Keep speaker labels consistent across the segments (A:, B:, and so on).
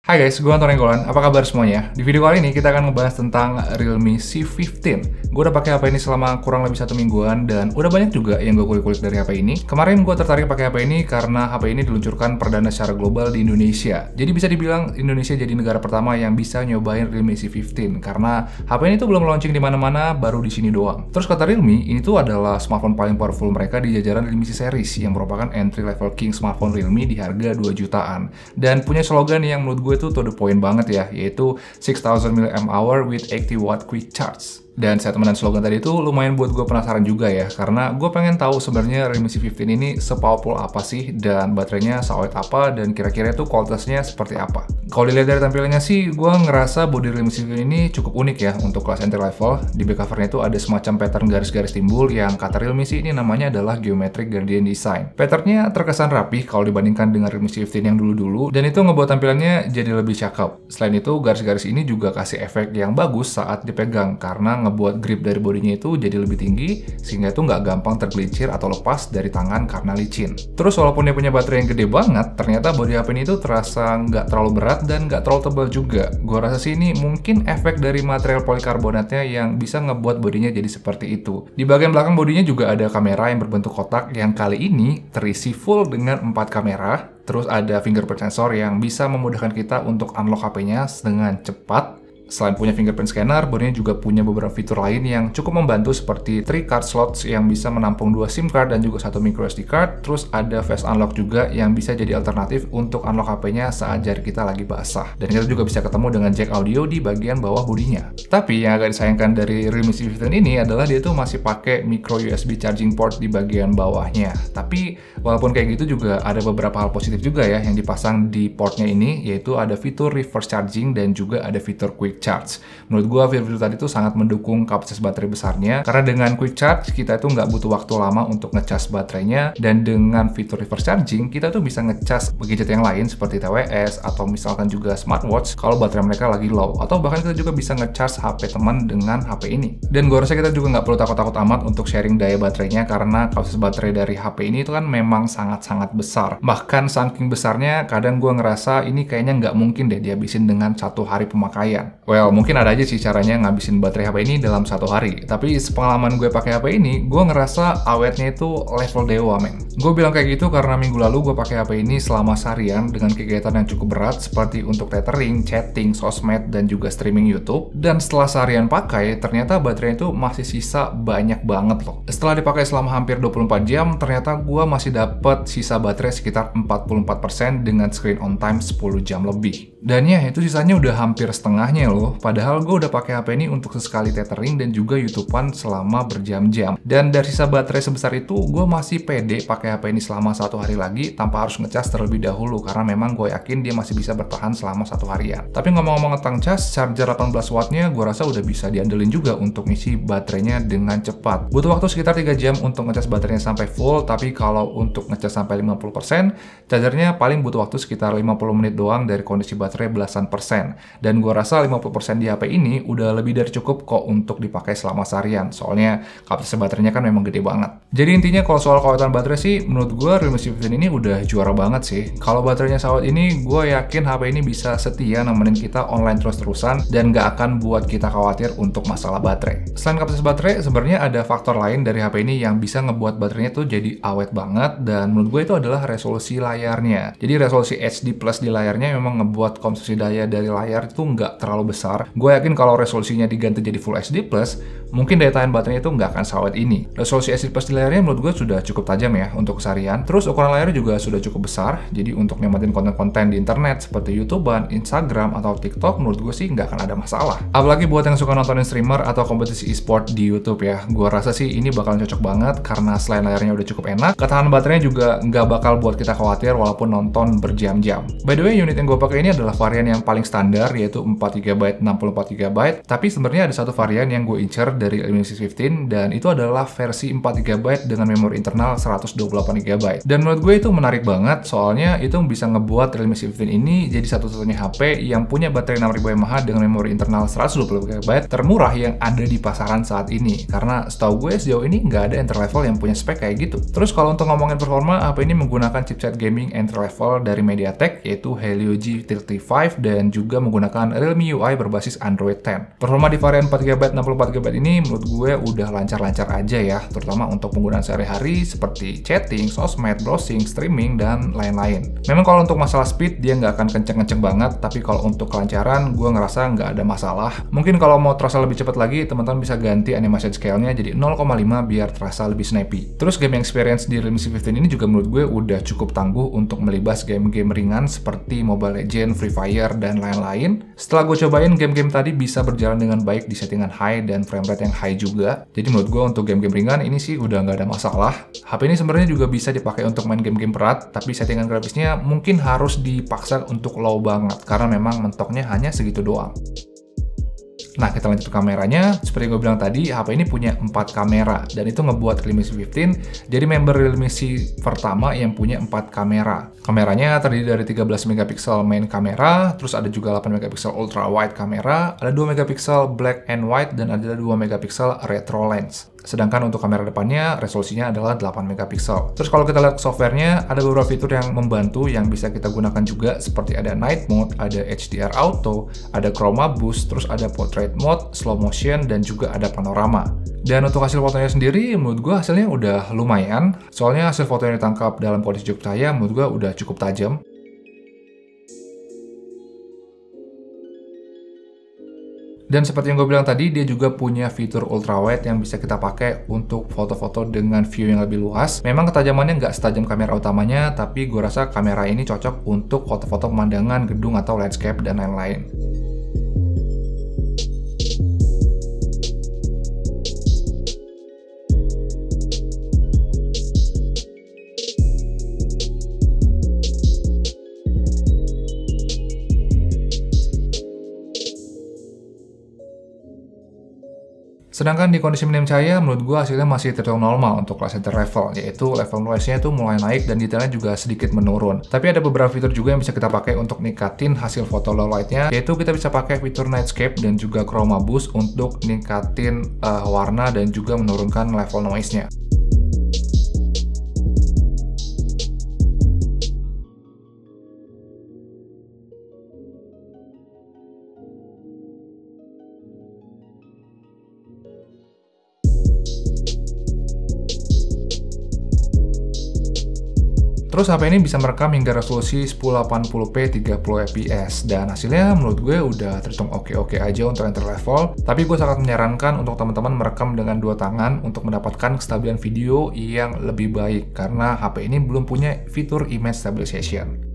A: Hai guys, gue Anton Enggolan. Apa kabar semuanya? Di video kali ini kita akan ngebahas tentang Realme C15. Gue udah pakai HP ini selama kurang lebih 1 mingguan dan udah banyak juga yang gue kulik-kulik dari HP ini. Kemarin gue tertarik pakai HP ini karena HP ini diluncurkan perdana secara global di Indonesia. Jadi bisa dibilang Indonesia jadi negara pertama yang bisa nyobain Realme C15 karena HP ini tuh belum launching di mana-mana, baru di sini doang. Terus kata Realme, ini tuh adalah smartphone paling powerful mereka di jajaran Realme C series yang merupakan entry level king smartphone Realme di harga 2 jutaan. Dan punya slogan yang menurut gue itu to the point banget ya, yaitu 6000 mAh with 80 watt quick charge. Dan statement dan slogan tadi itu lumayan buat gue penasaran juga ya, karena gue pengen tahu sebenarnya Realme C15 ini se-powerful apa sih, dan baterainya seawet apa, dan kira-kira itu kualitasnya seperti apa. Kalau dilihat dari tampilannya sih, gue ngerasa body Realme C15 ini cukup unik ya untuk kelas entry level. Di back covernya itu ada semacam pattern garis-garis timbul yang kata Realme sih ini namanya adalah Geometric Gradient Design. Patternnya terkesan rapih kalau dibandingkan dengan Realme C15 yang dulu-dulu, dan itu ngebuat tampilannya jadi lebih cakep. Selain itu, garis-garis ini juga kasih efek yang bagus saat dipegang, karena ngebuat grip dari bodinya itu jadi lebih tinggi sehingga itu nggak gampang tergelincir atau lepas dari tangan karena licin. Terus walaupun dia punya baterai yang gede banget, ternyata bodi HP ini tuh terasa nggak terlalu berat dan nggak terlalu tebal juga. Gua rasa sih ini mungkin efek dari material polikarbonatnya yang bisa ngebuat bodinya jadi seperti itu. Di bagian belakang bodinya juga ada kamera yang berbentuk kotak yang kali ini terisi full dengan 4 kamera. Terus ada fingerprint sensor yang bisa memudahkan kita untuk unlock HP-nya dengan cepat. Selain punya fingerprint scanner, bodinya juga punya beberapa fitur lain yang cukup membantu seperti 3 card slots yang bisa menampung 2 SIM card dan juga 1 micro SD card. Terus ada face unlock juga yang bisa jadi alternatif untuk unlock HP-nya saat jari kita lagi basah. Dan kita juga bisa ketemu dengan jack audio di bagian bawah bodinya. Tapi yang agak disayangkan dari Realme C15 ini adalah dia tuh masih pakai micro USB charging port di bagian bawahnya. Tapi walaupun kayak gitu juga ada beberapa hal positif juga ya yang dipasang di portnya ini, yaitu ada fitur reverse charging dan juga ada fitur quick charge. Menurut gua fitur tadi tuh sangat mendukung kapasitas baterai besarnya, karena dengan quick charge kita itu nggak butuh waktu lama untuk ngecas baterainya, dan dengan fitur reverse charging kita tuh bisa ngecas gadget yang lain seperti TWS atau misalkan juga smartwatch kalau baterai mereka lagi low, atau bahkan kita juga bisa ngecas HP teman dengan HP ini. Dan gua rasa kita juga nggak perlu takut-takut amat untuk sharing daya baterainya, karena kapasitas baterai dari HP ini itu kan memang sangat-sangat besar. Bahkan saking besarnya kadang gua ngerasa ini kayaknya nggak mungkin deh dihabisin dengan 1 hari pemakaian. Well, mungkin ada aja sih caranya ngabisin baterai HP ini dalam 1 hari. Tapi sepengalaman gue pakai HP ini, gue ngerasa awetnya itu level dewa, men. Gue bilang kayak gitu karena minggu lalu gue pakai HP ini selama seharian dengan kegiatan yang cukup berat seperti untuk tethering, chatting, sosmed, dan juga streaming YouTube. Dan setelah seharian pakai, ternyata baterainya itu masih sisa banyak banget loh. Setelah dipakai selama hampir 24 jam, ternyata gue masih dapat sisa baterai sekitar 44% dengan screen on time 10 jam lebih. Dan ya, itu sisanya udah hampir setengahnya loh. Padahal gue udah pakai HP ini untuk sesekali tethering dan juga YouTubean selama berjam-jam. Dan dari sisa baterai sebesar itu, gue masih pede pakai HP ini selama 1 hari lagi tanpa harus ngecas terlebih dahulu, karena memang gue yakin dia masih bisa bertahan selama 1 harian. Tapi ngomong-ngomong tentang cas, charger 18 wattnya gue rasa udah bisa diandelin juga untuk ngisi baterainya dengan cepat. Butuh waktu sekitar 3 jam untuk ngecas baterainya sampai full, tapi kalau untuk ngecas sampai 50%, chargernya paling butuh waktu sekitar 50 menit doang dari kondisi baterai belasan persen. Dan gue rasa 50% di HP ini udah lebih dari cukup kok untuk dipakai selama seharian, soalnya kapasitas baterainya kan memang gede banget. Jadi intinya kalau soal keawatan baterai sih, menurut gue Realme C15 ini udah juara banget sih. Kalau baterainya sawat ini, gue yakin HP ini bisa setia nemenin kita online terus-terusan dan gak akan buat kita khawatir untuk masalah baterai. Selain kapasitas baterai, sebenarnya ada faktor lain dari HP ini yang bisa ngebuat baterainya tuh jadi awet banget, dan menurut gue itu adalah resolusi layarnya. Jadi resolusi HD Plus di layarnya memang ngebuat konsumsi daya dari layar itu nggak terlalu besar. Gue yakin kalau resolusinya diganti jadi Full HD Plus, mungkin daya tahan baterainya itu nggak akan sawat ini. Resolusi HD Plus di layarnya menurut gue sudah cukup tajam ya untuk keseharian. Terus ukuran layarnya juga sudah cukup besar, jadi untuk nikmatin konten-konten di internet seperti YouTubean, Instagram, atau TikTok, menurut gue sih nggak akan ada masalah. Apalagi buat yang suka nontonin streamer atau kompetisi e-sport di YouTube ya, gue rasa sih ini bakalan cocok banget karena selain layarnya udah cukup enak, ketahanan baterainya juga nggak bakal buat kita khawatir walaupun nonton berjam-jam. By the way, unit yang gue pakai ini adalah varian yang paling standar, yaitu 4GB 64GB, tapi sebenarnya ada satu varian yang gue incer dari Realme C15 dan itu adalah versi 4GB dengan memori internal 128GB. Dan menurut gue itu menarik banget soalnya itu bisa ngebuat Realme C15 ini jadi satu-satunya HP yang punya baterai 6000 mAh dengan memori internal 120GB termurah yang ada di pasaran saat ini. Karena setahu gue sejauh ini nggak ada entry level yang punya spek kayak gitu. Terus kalau untuk ngomongin performa, HP ini menggunakan chipset gaming entry level dari MediaTek yaitu Helio G35 dan juga menggunakan Realme UI berbasis Android 10. Performa di varian 4GB 64GB ini menurut gue udah lancar-lancar aja ya, terutama untuk penggunaan sehari-hari seperti chatting, sosmed, browsing, streaming, dan lain-lain. Memang kalau untuk masalah speed dia nggak akan kenceng-kenceng banget, tapi kalau untuk kelancaran gue ngerasa nggak ada masalah. Mungkin kalau mau terasa lebih cepat lagi, teman-teman bisa ganti animation scale-nya jadi 0,5 biar terasa lebih snappy. Terus game experience di Realme C15 ini juga menurut gue udah cukup tangguh untuk melibas game-game ringan seperti Mobile Legends, Free Fire, dan lain-lain. Setelah gue cobain, game-game tadi bisa berjalan dengan baik di settingan high dan frame rate yang high juga. Jadi menurut gue untuk game-game ringan ini sih udah nggak ada masalah. HP ini sebenarnya juga bisa dipakai untuk main game-game berat, tapi settingan grafisnya mungkin harus dipaksa untuk low banget karena memang mentoknya hanya segitu doang. Nah, kita lanjut ke kameranya. Seperti gue bilang tadi, HP ini punya 4 kamera, dan itu ngebuat Realme C15 jadi member Realme C pertama yang punya 4 kamera. Kameranya terdiri dari 13MP main kamera, terus ada juga 8MP ultra wide kamera, ada 2MP black and white, dan ada 2MP retro lens. Sedangkan untuk kamera depannya, resolusinya adalah 8MP. Terus kalau kita lihat softwarenya, ada beberapa fitur yang membantu yang bisa kita gunakan juga, seperti ada night mode, ada HDR auto, ada chroma boost, terus ada portrait mode, slow motion, dan juga ada panorama. Dan untuk hasil fotonya sendiri, menurut gue hasilnya udah lumayan. Soalnya hasil foto yang ditangkap dalam kondisi cukup cahaya, menurut gue udah cukup tajam. Dan seperti yang gue bilang tadi, dia juga punya fitur ultrawide yang bisa kita pakai untuk foto-foto dengan view yang lebih luas. Memang ketajamannya nggak setajam kamera utamanya, tapi gue rasa kamera ini cocok untuk foto-foto pemandangan, gedung, atau landscape, dan lain-lain. Sedangkan di kondisi minim cahaya, menurut gue hasilnya masih terhitung normal untuk kelas entry level, yaitu level noise-nya itu mulai naik dan detailnya juga sedikit menurun. Tapi ada beberapa fitur juga yang bisa kita pakai untuk ningkatin hasil foto low light-nya, yaitu kita bisa pakai fitur nightscape dan juga chroma boost untuk ningkatin warna dan juga menurunkan level noise-nya. Terus HP ini bisa merekam hingga resolusi 1080p 30fps dan hasilnya menurut gue udah terhitung oke-oke aja untuk entry level. Tapi gue sangat menyarankan untuk teman-teman merekam dengan 2 tangan untuk mendapatkan kestabilan video yang lebih baik karena HP ini belum punya fitur image stabilization.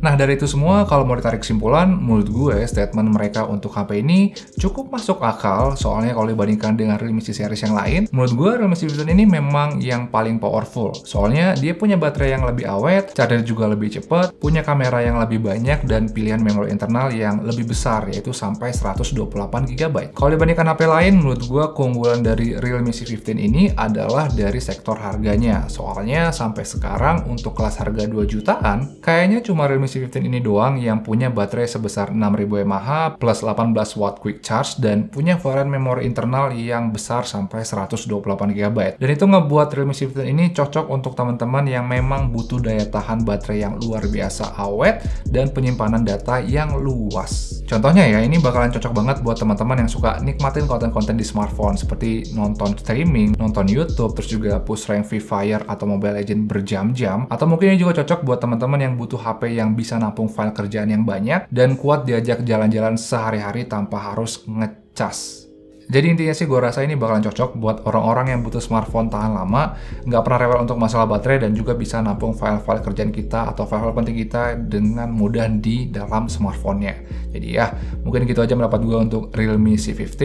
A: Nah, dari itu semua, kalau mau ditarik kesimpulan, menurut gue statement mereka untuk HP ini cukup masuk akal, soalnya kalau dibandingkan dengan Realme C series yang lain, menurut gue Realme C15 ini memang yang paling powerful. Soalnya dia punya baterai yang lebih awet, charger juga lebih cepat, punya kamera yang lebih banyak, dan pilihan memori internal yang lebih besar, yaitu sampai 128GB. Kalau dibandingkan HP lain, menurut gue keunggulan dari Realme C15 ini adalah dari sektor harganya. Soalnya sampai sekarang untuk kelas harga 2 jutaan, kayaknya cuma Realme C15 ini doang yang punya baterai sebesar 6000 mAh plus 18 watt quick charge dan punya varian memori internal yang besar sampai 128GB. Dan itu ngebuat Realme C15 ini cocok untuk teman-teman yang memang butuh daya tahan baterai yang luar biasa awet dan penyimpanan data yang luas. Contohnya ya, ini bakalan cocok banget buat teman-teman yang suka nikmatin konten-konten di smartphone seperti nonton streaming, nonton YouTube, terus juga push rank Free Fire atau Mobile Legends berjam-jam. Atau mungkin ini juga cocok buat teman-teman yang butuh HP yang bisa nampung file kerjaan yang banyak dan kuat diajak jalan-jalan sehari-hari tanpa harus ngecas. Jadi intinya sih gue rasa ini bakalan cocok buat orang-orang yang butuh smartphone tahan lama, nggak pernah rewel untuk masalah baterai, dan juga bisa nampung file-file kerjaan kita atau file-file penting kita dengan mudah di dalam smartphone-nya. Jadi ya, mungkin gitu aja pendapat gue untuk Realme C15.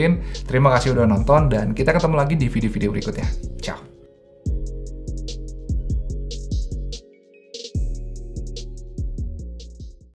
A: Terima kasih udah nonton, dan kita ketemu lagi di video-video berikutnya. Ciao!